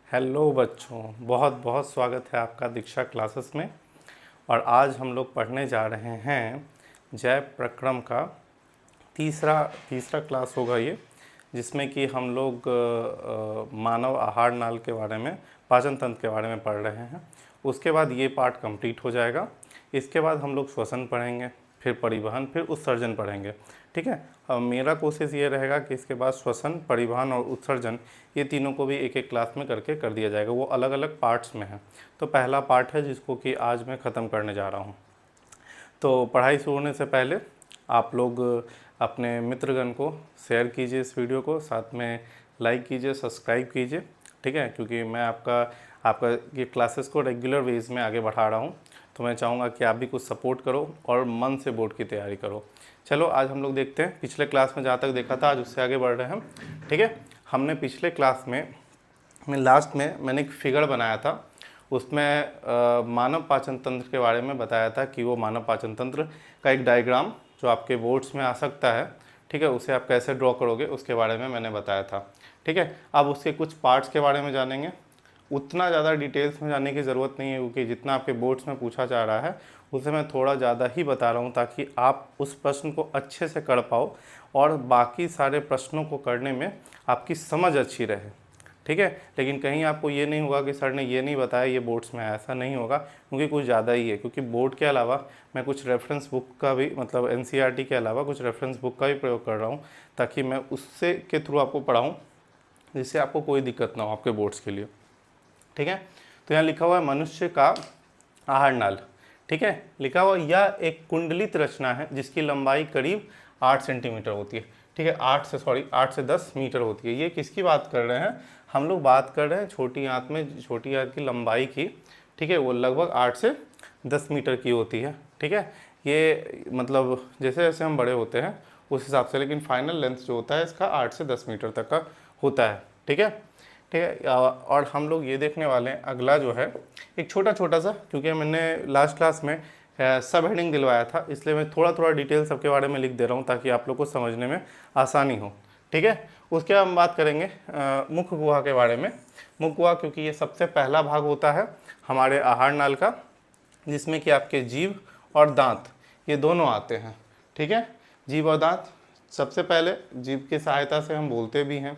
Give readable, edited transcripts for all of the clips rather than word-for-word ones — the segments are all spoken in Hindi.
हेलो बच्चों, बहुत बहुत स्वागत है आपका दीक्षा क्लासेस में। और आज हम लोग पढ़ने जा रहे हैं जैव प्रक्रम का तीसरा तीसरा क्लास होगा ये, जिसमें कि हम लोग मानव आहार नाल के बारे में, पाचन तंत्र के बारे में पढ़ रहे हैं। उसके बाद ये पार्ट कंप्लीट हो जाएगा। इसके बाद हम लोग श्वसन पढ़ेंगे, फिर परिवहन, फिर उत्सर्जन पढ़ेंगे। ठीक है। अब मेरा कोशिश ये रहेगा कि इसके बाद श्वसन, परिवहन और उत्सर्जन ये तीनों को भी एक एक क्लास में करके कर दिया जाएगा। वो अलग अलग पार्ट्स में है। तो पहला पार्ट है जिसको कि आज मैं ख़त्म करने जा रहा हूँ। तो पढ़ाई शुरू होने से पहले आप लोग अपने मित्रगण को शेयर कीजिए इस वीडियो को, साथ में लाइक कीजिए, सब्सक्राइब कीजिए। ठीक है, क्योंकि मैं आपका ये क्लासेस को रेगुलर वेज में आगे बढ़ा रहा हूँ, तो मैं चाहूँगा कि आप भी कुछ सपोर्ट करो और मन से बोर्ड की तैयारी करो। चलो आज हम लोग देखते हैं, पिछले क्लास में जहाँ तक देखा था आज उससे आगे बढ़ रहे हैं हम। ठीक है, हमने पिछले क्लास में लास्ट में मैंने एक फिगर बनाया था। उसमें मानव पाचन तंत्र के बारे में बताया था कि वो मानव पाचन तंत्र का एक डायग्राम जो आपके बोर्ड्स में आ सकता है, ठीक है, उसे आप कैसे ड्रॉ करोगे उसके बारे में मैंने बताया था। ठीक है, अब उसके कुछ पार्ट्स के बारे में जानेंगे। उतना ज़्यादा डिटेल्स में जाने की ज़रूरत नहीं है, क्योंकि जितना आपके बोर्ड्स में पूछा जा रहा है उसे मैं थोड़ा ज़्यादा ही बता रहा हूँ, ताकि आप उस प्रश्न को अच्छे से कर पाओ और बाकी सारे प्रश्नों को करने में आपकी समझ अच्छी रहे। ठीक है, लेकिन कहीं आपको ये नहीं होगा कि सर ने ये नहीं बताया, ये बोर्ड्स में ऐसा नहीं होगा, क्योंकि कुछ ज़्यादा ही है। क्योंकि बोर्ड के अलावा मैं कुछ रेफरेंस बुक का भी, मतलब एनसीईआरटी के अलावा कुछ रेफरेंस बुक का भी प्रयोग कर रहा हूँ, ताकि मैं उससे के थ्रू आपको पढ़ाऊँ, जिससे आपको कोई दिक्कत ना हो आपके बोर्ड्स के लिए। ठीक है, तो यहाँ लिखा हुआ है मनुष्य का आहार नाल। ठीक है, लिखा हुआ यह एक कुंडलित रचना है जिसकी लंबाई करीब 8 सेंटीमीटर होती है। ठीक है, 8 से 10 मीटर होती है। ये किसकी बात कर रहे हैं? हम लोग बात कर रहे हैं छोटी आंत में, छोटी आंत की लंबाई की। ठीक है, वो लगभग 8 से 10 मीटर की होती है। ठीक है, ये मतलब जैसे जैसे हम बड़े होते हैं उस हिसाब से, लेकिन फाइनल लेंथ जो होता है इसका 8 से 10 मीटर तक का होता है। ठीक है, ठीक है। और हम लोग ये देखने वाले हैं अगला जो है एक छोटा छोटा सा, क्योंकि मैंने लास्ट क्लास में सब हेडिंग दिलवाया था, इसलिए मैं थोड़ा थोड़ा डिटेल सबके बारे में लिख दे रहा हूँ ताकि आप लोग को समझने में आसानी हो। ठीक है, उसके बाद हम बात करेंगे मुख गुहा के बारे में। मुख गुहा, क्योंकि ये सबसे पहला भाग होता है हमारे आहार नाल का, जिसमें कि आपके जीभ और दांत ये दोनों आते हैं। ठीक है, जीभ और दांत सबसे पहले जीभ की सहायता से हम बोलते भी हैं।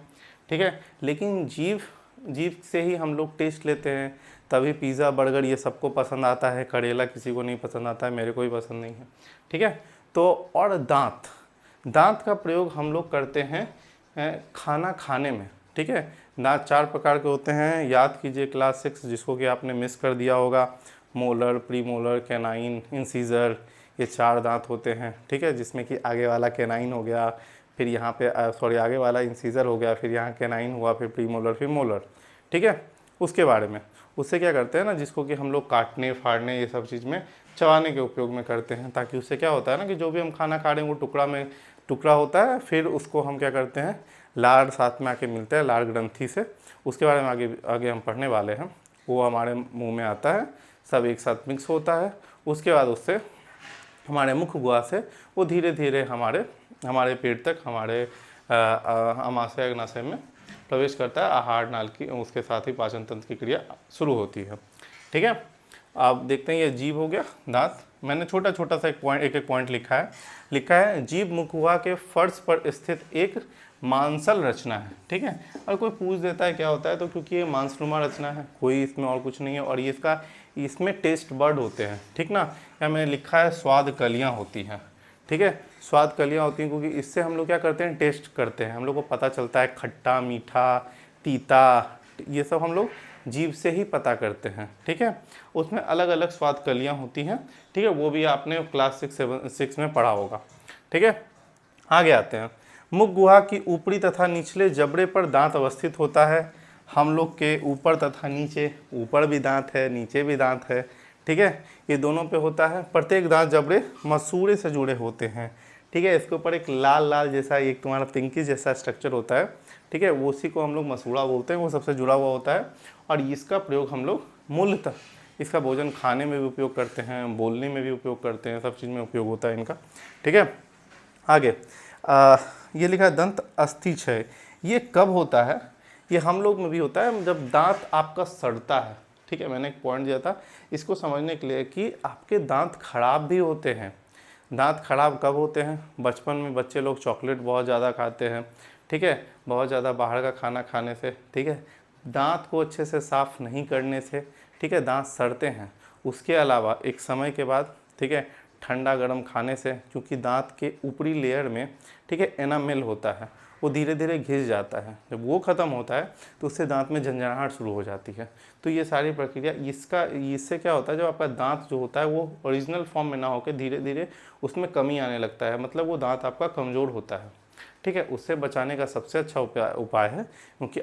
ठीक है, लेकिन जीभ से ही हम लोग टेस्ट लेते हैं, तभी पिज़्ज़ा, बर्गर ये सबको पसंद आता है। करेला किसी को नहीं पसंद आता है, मेरे को भी पसंद नहीं है। ठीक है, तो और दांत का प्रयोग हम लोग करते हैं खाना खाने में। ठीक है, दांत 4 प्रकार के होते हैं, याद कीजिए क्लास 6 जिसको कि आपने मिस कर दिया होगा। मोलर, प्रीमोलर, कैनाइन, इंसीजर, ये 4 दांत होते हैं। ठीक है, जिसमें कि आगे वाला कैनाइन हो गया, फिर यहाँ पे आगे वाला इंसीजर हो गया, फिर यहाँ कैनाइन हुआ, फिर प्रीमोलर, फिर मोलर। ठीक है, उसके बारे में, उससे क्या करते हैं ना, जिसको कि हम लोग काटने, फाड़ने, ये सब चीज़ में, चबाने के उपयोग में करते हैं, ताकि उससे क्या होता है ना कि जो भी हम खाना खा रहे हैं वो टुकड़ा होता है, फिर उसको हम क्या करते हैं, लार साथ में आके मिलते हैं, लार ग्रंथि से। उसके बारे में आगे हम पढ़ने वाले हैं। वो हमारे मुँह में आता है, सब एक साथ मिक्स होता है। उसके बाद उससे हमारे मुख गुहा से वो धीरे धीरे हमारे पेट तक, हमारे आमाशय अग्नाशय में प्रवेश करता है। आहार नाल की, उसके साथ ही पाचन तंत्र की क्रिया शुरू होती है। ठीक है, आप देखते हैं ये जीभ हो गया, दांत। मैंने छोटा छोटा सा एक एक पॉइंट लिखा है जीभ मुख गुहा के फर्श पर स्थित एक मांसल रचना है। ठीक है, और कोई पूछ देता है क्या होता है, तो क्योंकि ये मांसनुमा रचना है, कोई इसमें और कुछ नहीं है। और ये इसमें टेस्ट बर्ड होते हैं। ठीक ना, या मैंने लिखा है स्वाद कलियाँ होती हैं। ठीक है, स्वाद कलियाँ होती हैं, क्योंकि इससे हम लोग क्या करते हैं, टेस्ट करते हैं। हम लोग को पता चलता है खट्टा, मीठा, तीता, ये सब हम लोग जीभ से ही पता करते हैं। ठीक है, उसमें अलग अलग स्वाद कलियाँ होती हैं। ठीक है, वो भी आपने क्लास 6 में पढ़ा होगा। ठीक है, आगे आते हैं। मुख गुहा की ऊपरी तथा निचले जबड़े पर दांत अवस्थित होता है। हम लोग के ऊपर तथा नीचे, ऊपर भी दांत है, नीचे भी दांत है। ठीक है, ये दोनों पे होता है। प्रत्येक दांत जबड़े मसूड़े से जुड़े होते हैं। ठीक है, इसके ऊपर एक लाल लाल जैसा, एक तुम्हारा पिंकी जैसा स्ट्रक्चर होता है। ठीक है, वो उसी को हम लोग मसूड़ा बोलते हैं, वो सबसे जुड़ा हुआ होता है। और इसका प्रयोग हम लोग मूलतः इसका भोजन खाने में भी उपयोग करते हैं, बोलने में भी उपयोग करते हैं, सब चीज़ में उपयोग होता है इनका। ठीक है, आगे ये लिखा है दंत अस्थि क्षय। ये कब होता है? ये हम लोग में भी होता है जब दांत आपका सड़ता है। ठीक है, मैंने एक पॉइंट दिया था इसको समझने के लिए कि आपके दांत खराब भी होते हैं। दांत खराब कब होते हैं? बचपन में बच्चे लोग चॉकलेट बहुत ज़्यादा खाते हैं, ठीक है, बहुत ज़्यादा बाहर का खाना खाने से, ठीक है, दांत को अच्छे से साफ़ नहीं करने से, ठीक है, दांत सड़ते हैं। उसके अलावा एक समय के बाद, ठीक है, ठंडा गर्म खाने से, क्योंकि दांत के ऊपरी लेयर में, ठीक है, एनामेल होता है, वो धीरे धीरे घिस जाता है। जब वो ख़त्म होता है तो उससे दांत में झंझनाहट शुरू हो जाती है। तो ये सारी प्रक्रिया इससे क्या होता है, जब आपका दांत जो होता है वो ओरिजिनल फॉर्म में ना होकर धीरे धीरे उसमें कमी आने लगता है, मतलब वो दांत आपका कमज़ोर होता है। ठीक है, उससे बचाने का सबसे अच्छा उपाय है, क्योंकि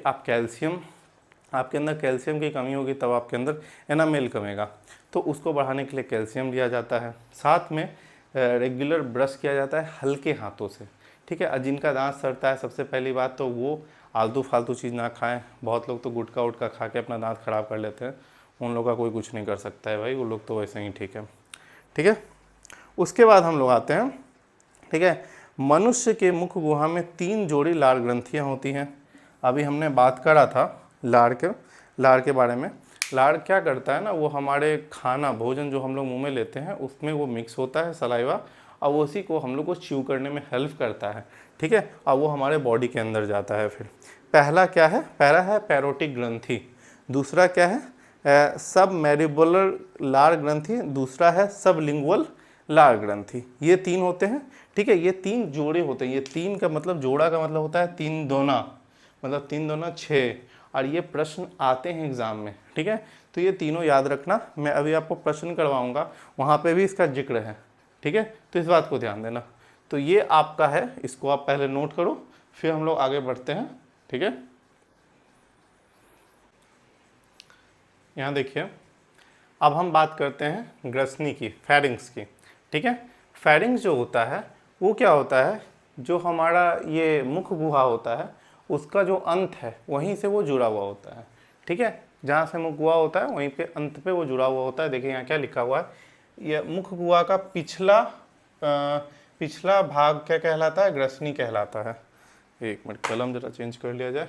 आपके अंदर कैल्शियम की कमी होगी तब आपके अंदर एनामेल कमेगा, तो उसको बढ़ाने के लिए कैल्शियम दिया जाता है। साथ में रेगुलर ब्रश किया जाता है हल्के हाथों से। ठीक है, जिनका दांत सड़ता है सबसे पहली बात तो वो आलतू फालतू चीज़ ना खाएं। बहुत लोग तो गुटखा उटखा खा के अपना दांत ख़राब कर लेते हैं, उन लोगों का कोई कुछ नहीं कर सकता है भाई, वो लोग तो वैसे ही ठीक है। ठीक है, उसके बाद हम लोग आते हैं, ठीक है, मनुष्य के मुख गुहा में 3 जोड़ी लार ग्रंथियाँ होती हैं। अभी हमने बात करा था लार के बारे में। लार क्या करता है ना, वो हमारे खाना भोजन जो हम लोग मुंह में लेते हैं उसमें वो मिक्स होता है सलाइवा, और वो उसी को हम लोग को च्यू करने में हेल्प करता है। ठीक है, और वो हमारे बॉडी के अंदर जाता है। फिर पहला क्या है? पहला है पैरोटिक ग्रंथि, दूसरा क्या है सब मैरिबोलर लार ग्रंथि, दूसरा है सब लिंगुअल लार ग्रंथि। ये 3 होते हैं। ठीक है, ये 3 जोड़े होते हैं। ये 3 का मतलब, जोड़ा का मतलब होता है 3 दूना, मतलब 3 दूना 6, और ये प्रश्न आते हैं एग्जाम में। ठीक है, तो ये तीनों याद रखना, मैं अभी आपको प्रश्न करवाऊंगा, वहाँ पे भी इसका जिक्र है। ठीक है, तो इस बात को ध्यान देना। तो ये आपका है, इसको आप पहले नोट करो, फिर हम लोग आगे बढ़ते हैं। ठीक है, यहाँ देखिए, अब हम बात करते हैं ग्रसनी की, फेरिंग्स की। ठीक है, फेरिंग्स जो होता है वो क्या होता है, जो हमारा ये मुख गुहा होता है उसका जो अंत है वहीं से वो जुड़ा हुआ होता है। ठीक है, जहाँ से मुख गुहा होता है वहीं पे अंत पे वो जुड़ा हुआ होता है। देखिए यहाँ क्या लिखा हुआ है, यह मुख गुहा का पिछला भाग क्या कहलाता है? ग्रसनी कहलाता है। एक मिनट, कलम जरा चेंज कर लिया जाए।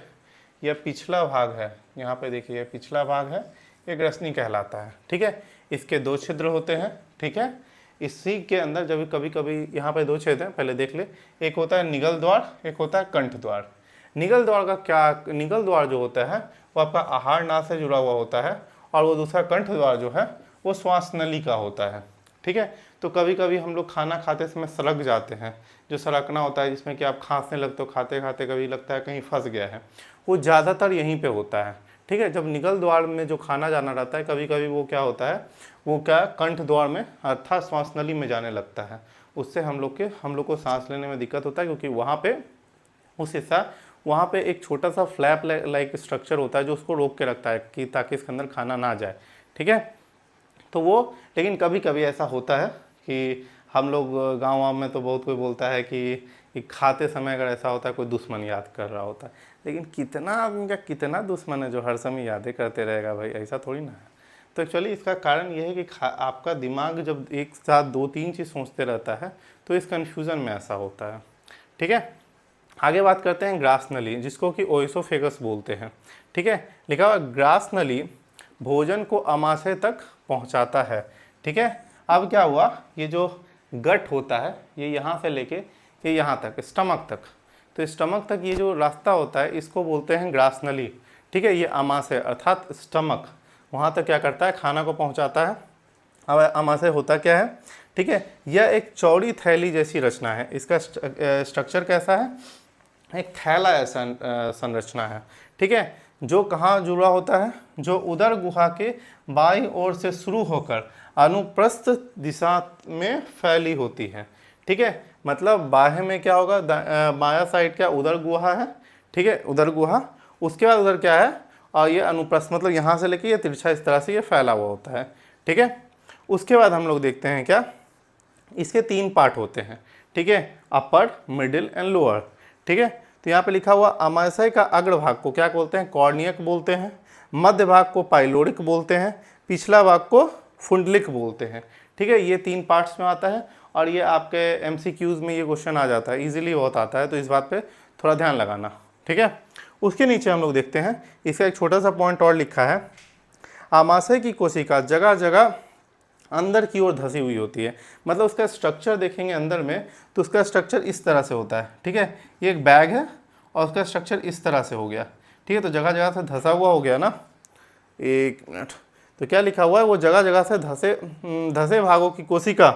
यह पिछला भाग है, यहाँ पे देखिए यह पिछला भाग है, ये ग्रसनी कहलाता है। ठीक है, इसके 2 छिद्र होते हैं। ठीक है, इसी के अंदर जब कभी कभी यहाँ पे 2 छेद हैं, पहले देख ले, एक होता है निगल द्वार, एक होता है कंठ द्वार। निगल द्वार का क्या, निगल द्वार जो होता है वो आपका आहार नाल से जुड़ा हुआ होता है, और वो दूसरा कंठ द्वार जो है वो श्वास नली का होता है। ठीक है, तो कभी कभी हम लोग खाना खाते समय सड़क जाते हैं, जो सड़कना होता है जिसमें कि आप खांसने लगते हो, खाते खाते कभी लगता है कहीं फंस गया है, वो ज़्यादातर यहीं पे होता है। ठीक है, जब निगल द्वार में जो खाना जाना रहता है, कभी कभी वो क्या होता है, वो क्या कंठ द्वार में अर्थात श्वास नली में जाने लगता है। उससे हम लोग को सांस लेने में दिक्कत होता है, क्योंकि वहाँ पे उस हिस्सा, वहाँ पे एक छोटा सा फ्लैप लाइक स्ट्रक्चर होता है जो उसको रोक के रखता है कि ताकि इसके अंदर खाना ना जाए। ठीक है, तो वो, लेकिन कभी कभी ऐसा होता है कि हम लोग गाँव में तो बहुत कोई बोलता है कि खाते समय अगर ऐसा होता है कोई दुश्मन याद कर रहा होता है, लेकिन कितना आदमी का कितना दुश्मन है जो हर समय यादें करते रहेगा भाई, ऐसा थोड़ी ना है। तो एक्चुअली इसका कारण यह है कि आपका दिमाग जब एक साथ 2-3 चीज़ सोचते रहता है तो इस कन्फ्यूज़न में ऐसा होता है। ठीक है, आगे बात करते हैं ग्रास नली, जिसको कि ओएसोफेगस बोलते हैं। ठीक है, लिखा हुआ ग्रास नली भोजन को आमाशय तक पहुंचाता है। ठीक है, अब क्या हुआ, ये जो गट होता है ये यहाँ से लेके ये यहाँ तक, स्टमक तक, तो स्टमक तक ये जो रास्ता होता है इसको बोलते हैं ग्रास नली। ठीक है, ये आमाशय अर्थात स्टमक वहाँ तक क्या करता है, खाना को पहुँचाता है। अब आमाशय होता क्या है? ठीक है, यह एक चौड़ी थैली जैसी रचना है। इसका स्ट्रक्चर कैसा है? एक थैला ऐसा संरचना है। ठीक है, जो कहाँ जुड़ा होता है, जो उदर गुहा के बाईं ओर से शुरू होकर अनुप्रस्थ दिशा में फैली होती है। ठीक है, मतलब बाहें में क्या होगा, बायां साइड क्या उदर गुहा है। ठीक है, उदर गुहा, उसके बाद उधर क्या है, और ये अनुप्रस्थ, मतलब यहाँ से लेके ये तिरछा इस तरह से ये फैला हुआ होता है। ठीक है, उसके बाद हम लोग देखते हैं क्या, इसके 3 पार्ट होते हैं। ठीक है, अपर, मिडिल एंड लोअर। ठीक है, तो यहाँ पे लिखा हुआ आमाशय का अग्रभाग को क्या बोलते हैं? कॉर्नियक बोलते हैं। मध्य भाग को पाइलोरिक बोलते हैं। पिछला भाग को फुंडलिक बोलते हैं। ठीक है, ये 3 पार्ट्स में आता है, और ये आपके MCQs में ये क्वेश्चन आ जाता है, इजीली बहुत आता है, तो इस बात पे थोड़ा ध्यान लगाना। ठीक है, उसके नीचे हम लोग देखते हैं, इसका एक छोटा सा पॉइंट और लिखा है, आमाशय की कोशिका जगह जगह अंदर की ओर धसी हुई होती है। मतलब उसका स्ट्रक्चर देखेंगे अंदर में तो उसका स्ट्रक्चर इस तरह से होता है, ठीक है। ये एक बैग है और उसका स्ट्रक्चर इस तरह से हो गया, ठीक है। तो जगह जगह से धसा हुआ हो गया ना, एक मिनट, तो क्या लिखा हुआ है, वो जगह जगह से धसे भागों की कोशिका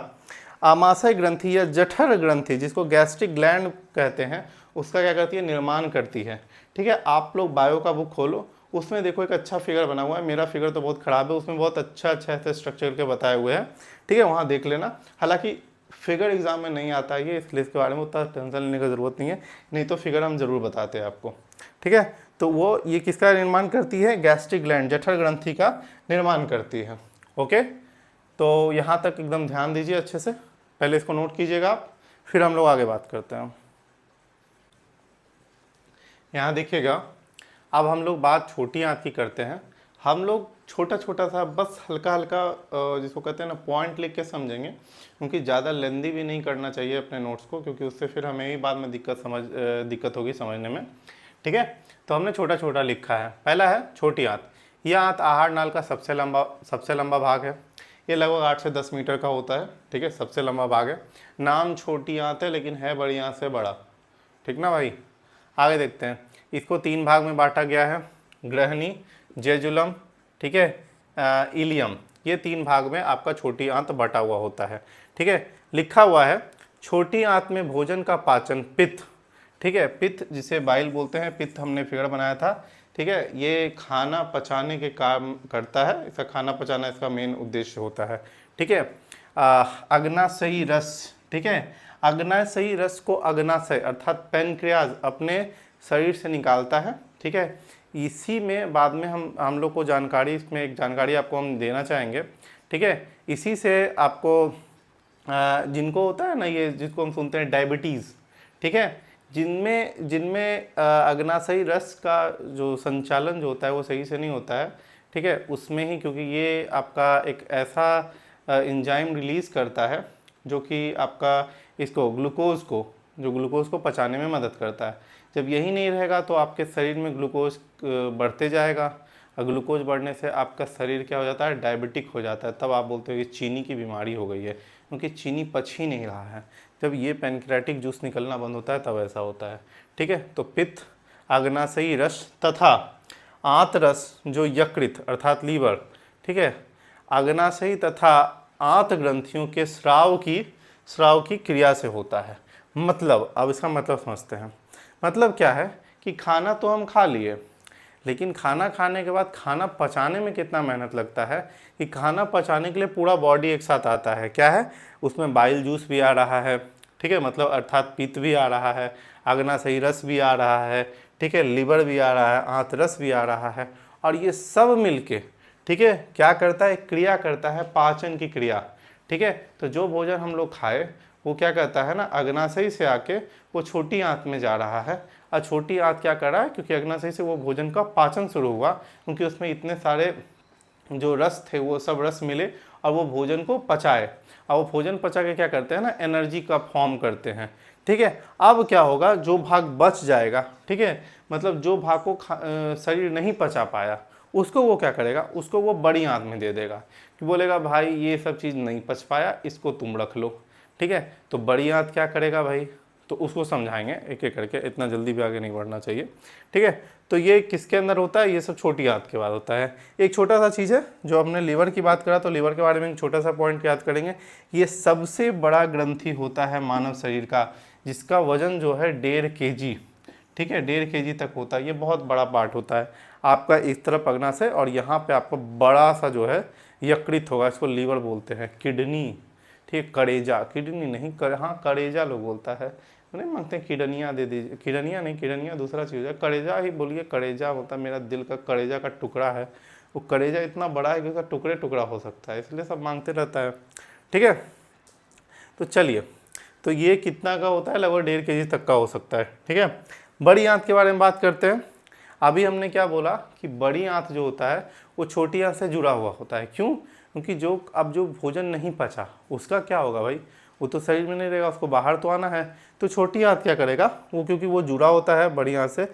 आमाशय ग्रंथि या जठर ग्रंथि, जिसको गैस्ट्रिक ग्लैंड कहते हैं, उसका क्या करती है, निर्माण करती है, ठीक है। आप लोग बायो का बुक खोलो, उसमें देखो एक अच्छा फिगर बना हुआ है, मेरा फिगर तो बहुत ख़राब है, उसमें बहुत अच्छा ऐसे स्ट्रक्चर के बताए हुए हैं, ठीक है, वहाँ देख लेना। हालांकि फिगर एग्जाम में नहीं आता है ये, इसलिए इसके बारे में उतना टेंशन लेने की ज़रूरत नहीं है, नहीं तो फिगर हम ज़रूर बताते हैं आपको, ठीक है। तो वो ये किसका निर्माण करती है, गैस्ट्रिक ग्लैंड, जठर ग्रंथि का निर्माण करती है। ओके, तो यहाँ तक एकदम ध्यान दीजिए अच्छे से, पहले इसको नोट कीजिएगा आप, फिर हम लोग आगे बात करते हैं। यहाँ देखिएगा, अब हम लोग बात छोटी आंत की करते हैं। हम लोग छोटा छोटा सा बस हल्का हल्का जिसको कहते हैं ना पॉइंट लिख के समझेंगे, क्योंकि ज़्यादा लेंदी भी नहीं करना चाहिए अपने नोट्स को, क्योंकि उससे फिर हमें ही बाद में दिक्कत होगी समझने में, ठीक है। तो हमने छोटा छोटा लिखा है। पहला है छोटी आंत। यह आंत आहार नाल का सबसे लंबा भाग है। ये लगभग 8 से 10 मीटर का होता है, ठीक है, सबसे लंबा भाग है। नाम छोटी आंत है लेकिन है बड़ी आंत से बड़ा, ठीक ना भाई। आगे देखते हैं, इसको 3 भाग में बांटा गया है, ग्रहणी, जेजुलम, ठीक है, इलियम, ये 3 भाग में आपका छोटी आंत बटा हुआ होता है, ठीक है। लिखा हुआ है छोटी आंत में भोजन का पाचन पित्त, ठीक है, पित्त जिसे बाइल बोलते हैं, पित्त हमने फिगर बनाया था, ठीक है। ये खाना पचाने के काम करता है, इसका खाना पचाना इसका मेन उद्देश्य होता है, ठीक है। अग्नाशयी रस, ठीक है, अग्नाशयी रस को अग्नाशय अर्थात पैनक्रियाज अपने शरीर से निकालता है, ठीक है। इसी में बाद में हम लोग को जानकारी, इसमें एक जानकारी आपको हम देना चाहेंगे, ठीक है। इसी से आपको जिनको होता है ना, ये जिसको हम सुनते हैं डायबिटीज़, ठीक है, जिनमें अग्नाशयी रस का जो संचालन जो होता है वो सही से नहीं होता है, ठीक है, उसमें ही, क्योंकि ये आपका एक ऐसा एंजाइम रिलीज़ करता है जो कि आपका इसको ग्लूकोज़ को पचाने में मदद करता है। जब यही नहीं रहेगा तो आपके शरीर में ग्लूकोज बढ़ते जाएगा, और ग्लूकोज बढ़ने से आपका शरीर क्या हो जाता है, डायबिटिक हो जाता है। तब आप बोलते हो कि चीनी की बीमारी हो गई है, क्योंकि चीनी पच ही नहीं रहा है। जब ये पैनक्रियाटिक जूस निकलना बंद होता है तब ऐसा होता है, ठीक है। तो पित्त, अग्नाशयी रस तथा आंत रस जो यकृत अर्थात लीवर, ठीक है, अग्नाशयी तथा आंत ग्रंथियों के स्राव की क्रिया से होता है। मतलब, अब इसका मतलब समझते हैं। मतलब क्या है कि खाना तो हम खा लिए, लेकिन खाना खाने के बाद खाना पचाने में कितना मेहनत लगता है, कि खाना पचाने के लिए पूरा बॉडी एक साथ आता है, क्या है, उसमें बाइल जूस भी आ रहा है, ठीक है, मतलब अर्थात पित्त भी आ रहा है, अग्नाशयी रस भी आ रहा है, ठीक है, लीवर भी आ रहा है, आंत रस भी आ रहा है, और ये सब मिलके, ठीक है, क्या करता है, क्रिया करता है, पाचन की क्रिया, ठीक है। तो जो भोजन हम लोग खाए वो क्या कहता है ना, अग्नाशयी से आके वो छोटी आंत में जा रहा है, और छोटी आंत क्या कर रहा है, क्योंकि अग्नाशयी से वो भोजन का पाचन शुरू हुआ, क्योंकि उसमें इतने सारे जो रस थे वो सब रस मिले और वो भोजन को पचाए, और वो भोजन पचा के क्या करते हैं ना, एनर्जी का फॉर्म करते हैं, ठीक है। अब क्या होगा, जो भाग बच जाएगा, ठीक है, मतलब जो भाग को शरीर नहीं पचा पाया उसको वो क्या करेगा, उसको वो बड़ी आंत में दे देगा, कि बोलेगा भाई ये सब चीज़ नहीं पच पाया, इसको तुम रख लो, ठीक है। तो बड़ी आंत क्या करेगा भाई, तो उसको समझाएंगे एक एक करके, इतना जल्दी भी आगे नहीं बढ़ना चाहिए, ठीक है। तो ये किसके अंदर होता है, ये सब छोटी आंत के बाद होता है। एक छोटा सा चीज़ है, जो हमने लीवर की बात करा, तो लीवर के बारे में एक छोटा सा पॉइंट याद करेंगे। ये सबसे बड़ा ग्रंथि होता है मानव शरीर का, जिसका वजन जो है 1.5 kg, ठीक है, 1.5 kg तक होता है। ये बहुत बड़ा पार्ट होता है आपका, इस तरफ अग्नाशय, और यहाँ पे आपका बड़ा सा जो है यकृत होगा, इसको लीवर बोलते हैं। किडनी, ठीक है, करेजा, किडनी नहीं हाँ करेजा लोग बोलता है, नहीं मांगते हैं किडनियाँ दे दीजिए, किडनियाँ नहीं, किडनियाँ दूसरा चीज़ है, करेजा ही बोलिए। करेजा होता है मेरा दिल का करेजा का टुकड़ा है, वो करेजा इतना बड़ा है कि उसका टुकड़े टुकड़ा हो सकता है, इसलिए सब मांगते रहता है, ठीक है। तो चलिए, तो ये कितना का होता है, लगभग 1.5 kg तक का हो सकता है, ठीक है। बड़ी आंत के बारे में बात करते हैं। अभी हमने क्या बोला कि बड़ी आंत जो होता है वो छोटी आंत से जुड़ा हुआ होता है। क्यों? क्योंकि जो भोजन नहीं पचा उसका क्या होगा भाई, वो तो शरीर में नहीं रहेगा, उसको बाहर तो आना है। तो छोटी आंत क्या करेगा, वो क्योंकि वो जुड़ा होता है बड़ी आंत से,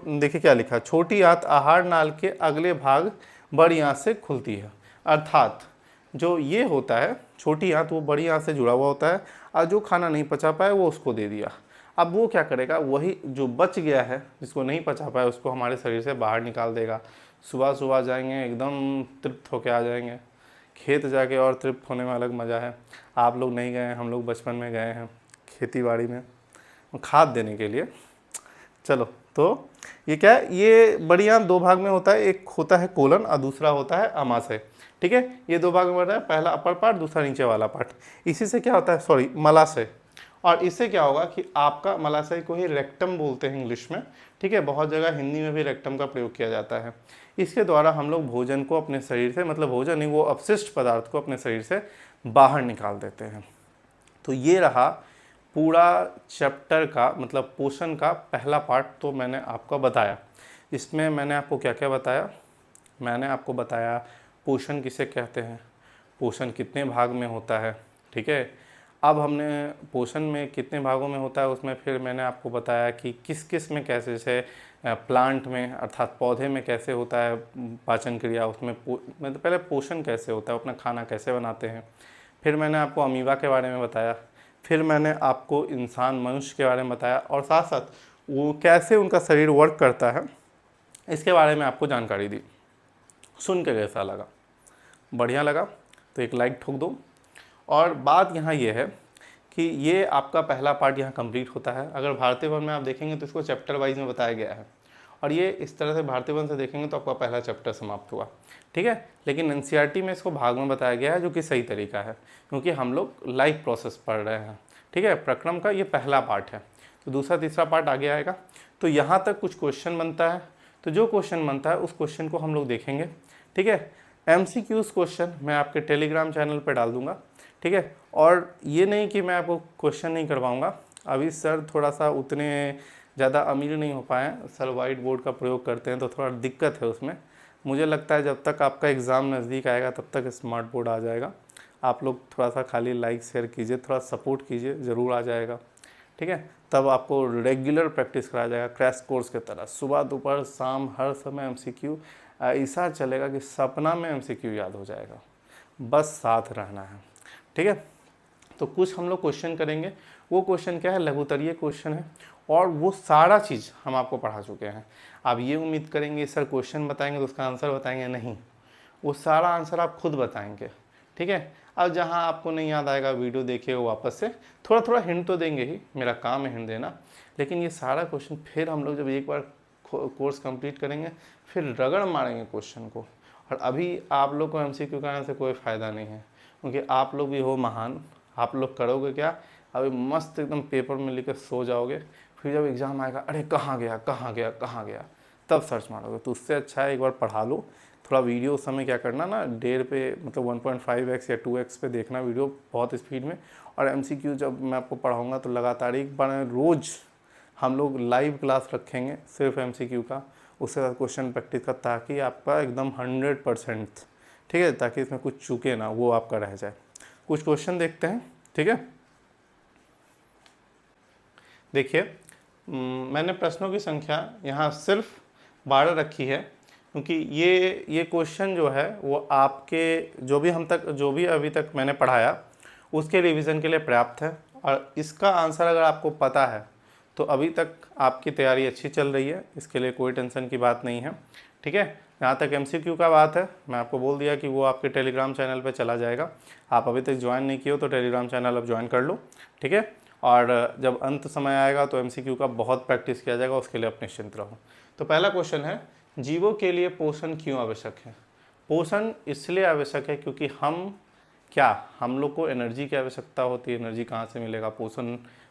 देखिए क्या लिखा, छोटी आंत आहार नाल के अगले भाग बड़ी आंत से खुलती है। अर्थात जो ये होता है छोटी आंत, वो बड़ी आंत से जुड़ा हुआ होता है, और जो खाना नहीं पचा पाए वो उसको दे दिया। अब वो क्या करेगा, वही जो बच गया है जिसको नहीं पचा पाया उसको हमारे शरीर से बाहर निकाल देगा। सुबह सुबह जाएंगे, एकदम तृप्त होके आ जाएंगे। खेत जाके और तृप्त होने में अलग मज़ा है। आप लोग नहीं गए हैं, हम लोग बचपन में गए हैं खेती बाड़ी में खाद देने के लिए। चलो, तो ये क्या है, ये बड़ी आंत दो भाग में होता है, एक होता है कोलन और दूसरा होता है आमाशय। ठीक है, ये दो भाग में होता है, पहला अपर पार्ट, दूसरा नीचे वाला पार्ट। इसी से क्या होता है, सॉरी, मलाशय। और इससे क्या होगा कि आपका, मलाशय को ही रेक्टम बोलते हैं इंग्लिश में। ठीक है, बहुत जगह हिंदी में भी रेक्टम का प्रयोग किया जाता है। इसके द्वारा हम लोग भोजन को अपने शरीर से, मतलब भोजन नहीं, वो अपशिष्ट पदार्थ को अपने शरीर से बाहर निकाल देते हैं। तो ये रहा पूरा चैप्टर का, मतलब पोषण का पहला पार्ट तो मैंने आपको बताया। इसमें मैंने आपको क्या क्या बताया, मैंने आपको बताया पोषण किसे कहते हैं, पोषण कितने भाग में होता है। ठीक है, अब हमने पोषण में कितने भागों में होता है उसमें फिर मैंने आपको बताया कि किस किस में कैसे, जैसे प्लांट में अर्थात पौधे में कैसे होता है पाचन क्रिया, उसमें मतलब पहले पोषण कैसे होता है, अपना खाना कैसे बनाते हैं। फिर मैंने आपको अमीबा के बारे में बताया, फिर मैंने आपको इंसान मनुष्य के बारे में बताया, और साथ साथ वो कैसे उनका शरीर वर्क करता है इसके बारे में आपको जानकारी दी। सुन के कैसा लगा, बढ़िया लगा तो एक लाइक ठोक दो। और बात यहाँ ये है कि ये आपका पहला पार्ट यहाँ कंप्लीट होता है। अगर भारतीय वन में आप देखेंगे तो इसको चैप्टर वाइज में बताया गया है, और ये इस तरह से भारतीय वन से देखेंगे तो आपका पहला चैप्टर समाप्त हुआ। ठीक है, लेकिन एनसीईआरटी में इसको भाग में बताया गया है, जो कि सही तरीका है, क्योंकि हम लोग लाइव प्रोसेस पढ़ रहे हैं। ठीक है, प्रक्रम का ये पहला पार्ट है, तो दूसरा तीसरा पार्ट आगे आएगा। तो यहाँ तक कुछ क्वेश्चन बनता है, तो जो क्वेश्चन बनता है उस क्वेश्चन को हम लोग देखेंगे। ठीक है, MCQs क्वेश्चन मैं आपके टेलीग्राम चैनल पर डाल दूंगा। ठीक है, और ये नहीं कि मैं आपको क्वेश्चन नहीं करवाऊंगा, अभी सर थोड़ा सा उतने ज़्यादा अमीर नहीं हो पाए हैं, सर वाइट बोर्ड का प्रयोग करते हैं तो थोड़ा दिक्कत है उसमें। मुझे लगता है जब तक आपका एग्ज़ाम नज़दीक आएगा तब तक स्मार्ट बोर्ड आ जाएगा। आप लोग थोड़ा सा खाली लाइक शेयर कीजिए, थोड़ा सपोर्ट कीजिए, ज़रूर आ जाएगा। ठीक है, तब आपको रेगुलर प्रैक्टिस कराया जाएगा, क्रैश कोर्स की तरह, सुबह दोपहर शाम हर समय MCQ ऐसा चलेगा कि सपना में MCQ याद हो जाएगा, बस साथ रहना है। ठीक है, तो कुछ हम लोग क्वेश्चन करेंगे, वो क्वेश्चन क्या है, लघुतरीय क्वेश्चन है, और वो सारा चीज़ हम आपको पढ़ा चुके हैं। आप ये उम्मीद करेंगे सर क्वेश्चन बताएंगे तो उसका आंसर बताएंगे, नहीं, वो सारा आंसर आप खुद बताएंगे। ठीक है, अब जहाँ आपको नहीं याद आएगा वीडियो देखिए, वो वापस से थोड़ा थोड़ा हिंट तो देंगे ही, मेरा काम है हिंट देना, लेकिन ये सारा क्वेश्चन फिर हम लोग जब एक बार कोर्स कंप्लीट करेंगे फिर रगड़ मारेंगे क्वेश्चन को। और अभी आप लोग को MCQ कराने से कोई फ़ायदा नहीं है, क्योंकि आप लोग भी हो महान। आप लोग करोगे क्या, अभी मस्त एकदम पेपर में लिख कर सो जाओगे, फिर जब एग्ज़ाम आएगा अरे कहाँ गया कहाँ गया कहाँ गया, तब सर्च मारोगे। तो उससे अच्छा है एक बार पढ़ा लो, थोड़ा वीडियो उस समय क्या करना ना, डेढ़ पे मतलब 1.5x या 2x पे देखना वीडियो बहुत स्पीड में। और MCQ जब मैं आपको पढ़ाऊँगा तो लगातार एक बार रोज़ हम लोग लाइव क्लास रखेंगे सिर्फ MCQ का, उसके साथ क्वेश्चन प्रैक्टिस का, ताकि आपका एकदम 100%, ठीक है, ताकि इसमें कुछ चूके ना, वो आपका रह जाए। कुछ क्वेश्चन देखते हैं। ठीक है, देखिए मैंने प्रश्नों की संख्या यहाँ सिर्फ 12 रखी है, क्योंकि ये क्वेश्चन जो है वो आपके जो भी अभी तक मैंने पढ़ाया उसके रिवीजन के लिए पर्याप्त है। और इसका आंसर अगर आपको पता है तो अभी तक आपकी तैयारी अच्छी चल रही है, इसके लिए कोई टेंशन की बात नहीं है। ठीक है, जहाँ तक MCQ का बात है, मैं आपको बोल दिया कि वो आपके टेलीग्राम चैनल पे चला जाएगा। आप अभी तक ज्वाइन नहीं किए हो तो टेलीग्राम चैनल अब ज्वाइन कर लो। ठीक है, और जब अंत समय आएगा तो MCQ का बहुत प्रैक्टिस किया जाएगा, उसके लिए आप निश्चिंत रहो। तो पहला क्वेश्चन है, जीवों के लिए पोषण क्यों आवश्यक है। पोषण इसलिए आवश्यक है क्योंकि हम लोग को एनर्जी की आवश्यकता होती है। एनर्जी कहाँ से मिलेगा,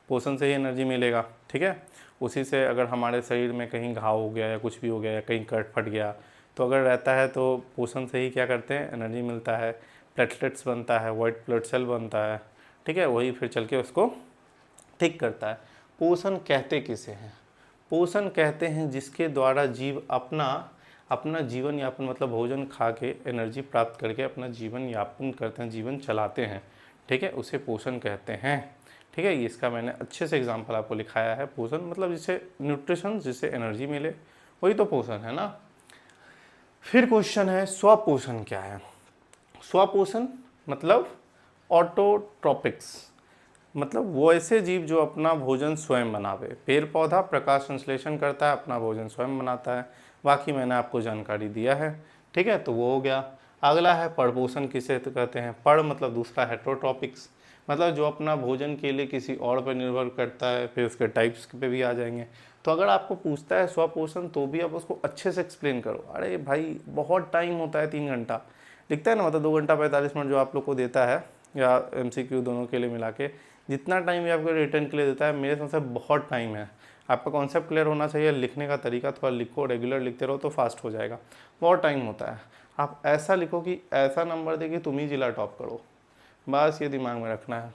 पोषण से ही एनर्जी मिलेगा। ठीक है, उसी से अगर हमारे शरीर में कहीं घाव हो गया या कुछ भी हो गया या कहीं कट फट गया तो अगर रहता है तो पोषण से ही क्या करते हैं, एनर्जी मिलता है, प्लेटलेट्स बनता है, वाइट ब्लड सेल बनता है। ठीक है, वही फिर चल के उसको ठीक करता है। पोषण कहते किसे हैं, पोषण कहते हैं जिसके द्वारा जीव अपना जीवन यापन, मतलब भोजन खा के एनर्जी प्राप्त करके अपना जीवन यापन करते हैं, जीवन चलाते हैं। ठीक है, उसे पोषण कहते हैं। ठीक है, इसका मैंने अच्छे से एग्जांपल आपको लिखाया है। पोषण मतलब जिसे न्यूट्रिशन, जिसे एनर्जी मिले, वही तो पोषण है ना। फिर क्वेश्चन है स्वपोषण क्या है। स्वपोषण मतलब ऑटोट्रॉपिक्स, मतलब वो ऐसे जीव जो अपना भोजन स्वयं बनावे। पेड़ पौधा प्रकाश संश्लेषण करता है, अपना भोजन स्वयं बनाता है। बाकी मैंने आपको जानकारी दिया है। ठीक है, तो वो हो गया। अगला है परपोषण, किसे तो कहते हैं। पर मतलब दूसरा हेटेरोट्रॉपिक्स, मतलब जो अपना भोजन के लिए किसी और पर निर्भर करता है। फिर उसके टाइप्स पे भी आ जाएंगे। तो अगर आपको पूछता है स्वपोषण, तो भी आप उसको अच्छे से एक्सप्लेन करो। अरे भाई बहुत टाइम होता है, 3 घंटा लिखता है ना, मतलब 2 घंटा 45 मिनट जो आप लोग को देता है, या MCQ दोनों के लिए मिला के जितना टाइम भी आपको रिटर्न के लिए देता है, मेरे समझ से बहुत टाइम है। आपका कॉन्सेप्ट क्लियर होना चाहिए, लिखने का तरीका थोड़ा लिखो, रेगुलर लिखते रहो तो फास्ट हो जाएगा। बहुत टाइम होता है। आप ऐसा लिखो कि ऐसा नंबर दे कि तुम ही जिला टॉप करो, बस ये दिमाग में रखना है।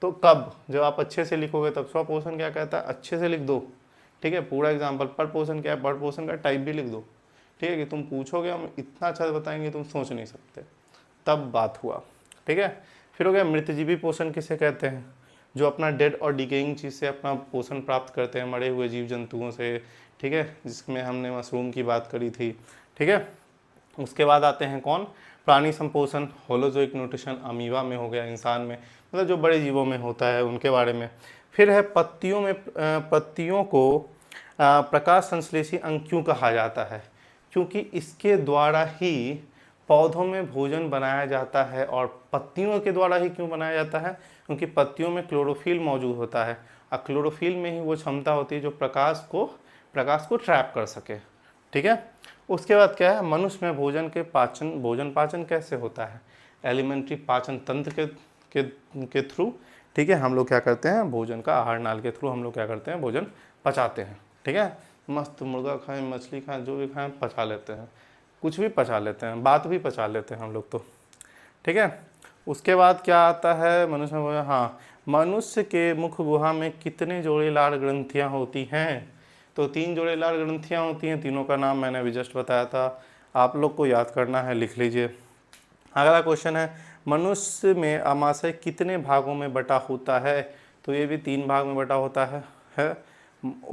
तो कब, जब आप अच्छे से लिखोगे तब। स्वपोषण क्या कहता है, अच्छे से लिख दो। ठीक है, पूरा एग्जाम्पल। परपोषण क्या है, परपोषण का टाइप भी लिख दो। ठीक है, कि तुम पूछोगे हम इतना अच्छा बताएंगे तुम सोच नहीं सकते, तब बात हुआ। ठीक है, फिर हो गया मृतजीवी पोषण, किसे कहते हैं। जो अपना डेड और डिकेइंग चीज़ से अपना पोषण प्राप्त करते हैं, मरे हुए जीव जंतुओं से। ठीक है, जिसमें हमने मशरूम की बात करी थी। ठीक है, उसके बाद आते हैं कौन, प्राणी संपोषण, होलोजोइक न्यूट्रिशन, अमीबा में हो गया, इंसान में, मतलब जो बड़े जीवों में होता है उनके बारे में। फिर है पत्तियों में, पत्तियों को प्रकाश संश्लेषी अंग क्यों कहा जाता है, क्योंकि इसके द्वारा ही पौधों में भोजन बनाया जाता है। और पत्तियों के द्वारा ही क्यों बनाया जाता है, क्योंकि पत्तियों में क्लोरोफिल मौजूद होता है, और क्लोरोफिल में ही वो क्षमता होती है जो प्रकाश को ट्रैप कर सके। ठीक है, उसके बाद क्या है, मनुष्य में भोजन पाचन कैसे होता है, एलिमेंट्री पाचन तंत्र के थ्रू। ठीक है, हम लोग क्या करते हैं, भोजन का आहार नाल के थ्रू हम लोग क्या करते हैं, भोजन पचाते हैं। ठीक है, मस्त मुर्गा खाएं, मछली खाएं, जो भी खाएं पचा लेते हैं, कुछ भी पचा लेते हैं, बात भी पचा लेते हैं हम लोग तो। ठीक है, उसके बाद क्या आता है, मनुष्य में, हाँ, मनुष्य के मुख गुहा में कितने जोड़े लार ग्रंथियाँ होती हैं। तो 3 जोड़े लार ग्रंथियाँ होती हैं, तीनों का नाम मैंने अभी जस्ट बताया था, आप लोग को याद करना है, लिख लीजिए। अगला क्वेश्चन है, मनुष्य में अमाशय कितने भागों में बटा होता है। तो ये भी 3 भाग में बटा होता है।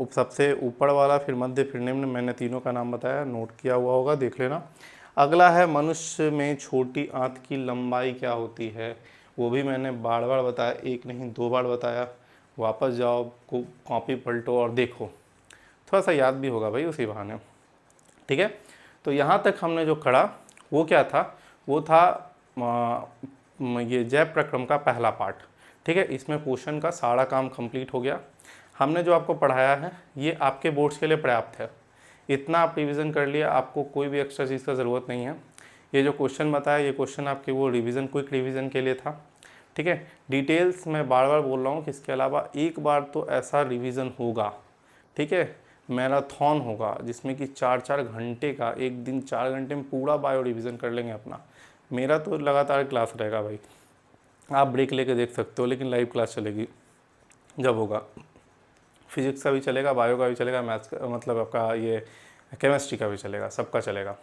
सबसे ऊपर वाला, फिर मध्य, फिर निम्न, मैंने तीनों का नाम बताया, नोट किया हुआ होगा, देख लेना। अगला है, मनुष्य में छोटी आंत की लंबाई क्या होती है। वो भी मैंने बार बार बताया, एक नहीं 2 बार बताया। वापस जाओ, कॉपी पलटो और देखो, थोड़ा सा याद भी होगा भाई उसी बहाने। ठीक है, तो यहाँ तक हमने जो करा वो क्या था, वो था ये जैव प्रक्रम का पहला पार्ट। ठीक है, इसमें पोषण का सारा काम कंप्लीट हो गया। हमने जो आपको पढ़ाया है ये आपके बोर्ड्स के लिए पर्याप्त है। इतना आप रिवीजन कर लिया, आपको कोई भी एक्स्ट्रा चीज़ का ज़रूरत नहीं है। ये जो क्वेश्चन बताया, ये क्वेश्चन आपके वो रिवीजन, क्विक रिवीजन के लिए था। ठीक है, डिटेल्स मैं बार बार बोल रहा हूँ कि इसके अलावा एक बार तो ऐसा रिवीजन होगा। ठीक है, मैराथन होगा जिसमें कि 4-4 घंटे का, एक दिन 4 घंटे में पूरा बायो रिवीजन कर लेंगे अपना। मेरा तो लगातार क्लास रहेगा भाई, आप ब्रेक लेके देख सकते हो, लेकिन लाइव क्लास चलेगी जब होगा। फिजिक्स का भी चलेगा, बायो का भी चलेगा, मैथ्स का, मतलब आपका ये केमिस्ट्री का भी चलेगा, सबका चलेगा।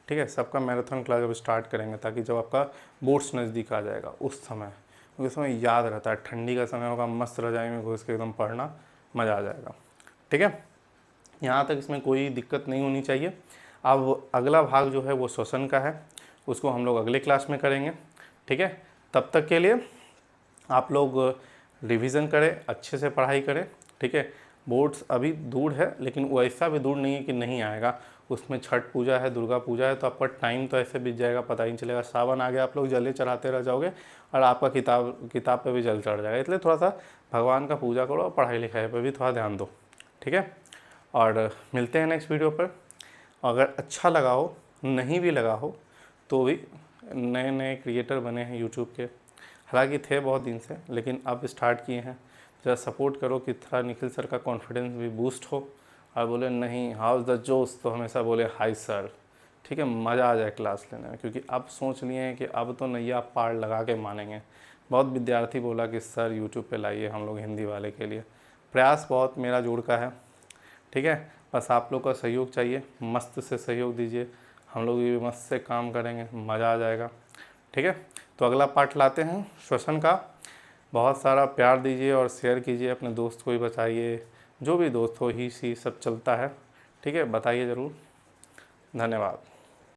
ठीक है, सबका मैराथन क्लास जब स्टार्ट करेंगे, ताकि जब आपका बोर्ड्स नज़दीक आ जाएगा उस समय, उस समय याद रहता है। ठंडी का समय होगा, मस्त रजाई में घुस के एकदम पढ़ना, मज़ा आ जाएगा। ठीक है, यहाँ तक इसमें कोई दिक्कत नहीं होनी चाहिए। अब अगला भाग जो है वो श्वसन का है, उसको हम लोग अगले क्लास में करेंगे। ठीक है, तब तक के लिए आप लोग रिवीजन करें, अच्छे से पढ़ाई करें। ठीक है, बोर्ड्स अभी दूर है, लेकिन वो ऐसा भी दूर नहीं है कि नहीं आएगा। उसमें छठ पूजा है, दुर्गा पूजा है, तो आपका टाइम तो ऐसे बीत जाएगा, पता ही नहीं चलेगा। सावन आ गया, आप लोग जले चढ़ाते रह जाओगे और आपका किताब पे भी जल चढ़ जाएगा। इसलिए थोड़ा सा भगवान का पूजा करो और पढ़ाई लिखाई पर भी थोड़ा ध्यान दो। ठीक है, और मिलते हैं नेक्स्ट वीडियो पर। अगर अच्छा लगा हो, नहीं भी लगा हो, तो भी नए नए क्रिएटर बने हैं यूट्यूब के, हालांकि थे बहुत दिन से, लेकिन अब स्टार्ट किए हैं। ज़रा सपोर्ट करो कि थोड़ा निखिल सर का कॉन्फिडेंस भी बूस्ट हो, और बोले नहीं हाउस द जोश, तो हमेशा बोले हाय सर। ठीक है, मज़ा आ जाए क्लास लेने में, क्योंकि अब सोच लिए हैं कि अब तो नैया पार लगा के मानेंगे। बहुत विद्यार्थी बोला कि सर यूट्यूब पे लाइए हम लोग हिंदी वाले के लिए। प्रयास बहुत मेरा जोड़ का है। ठीक है, बस आप लोग का सहयोग चाहिए, मस्त से सहयोग दीजिए, हम लोग ये मस्त से काम करेंगे, मज़ा आ जाएगा। ठीक है, तो अगला पार्ट लाते हैं श्वसन का। बहुत सारा प्यार दीजिए और शेयर कीजिए, अपने दोस्त को भी बताइए, जो भी दोस्त हो ही सी सब चलता है, ठीक है, बताइए ज़रूर। धन्यवाद।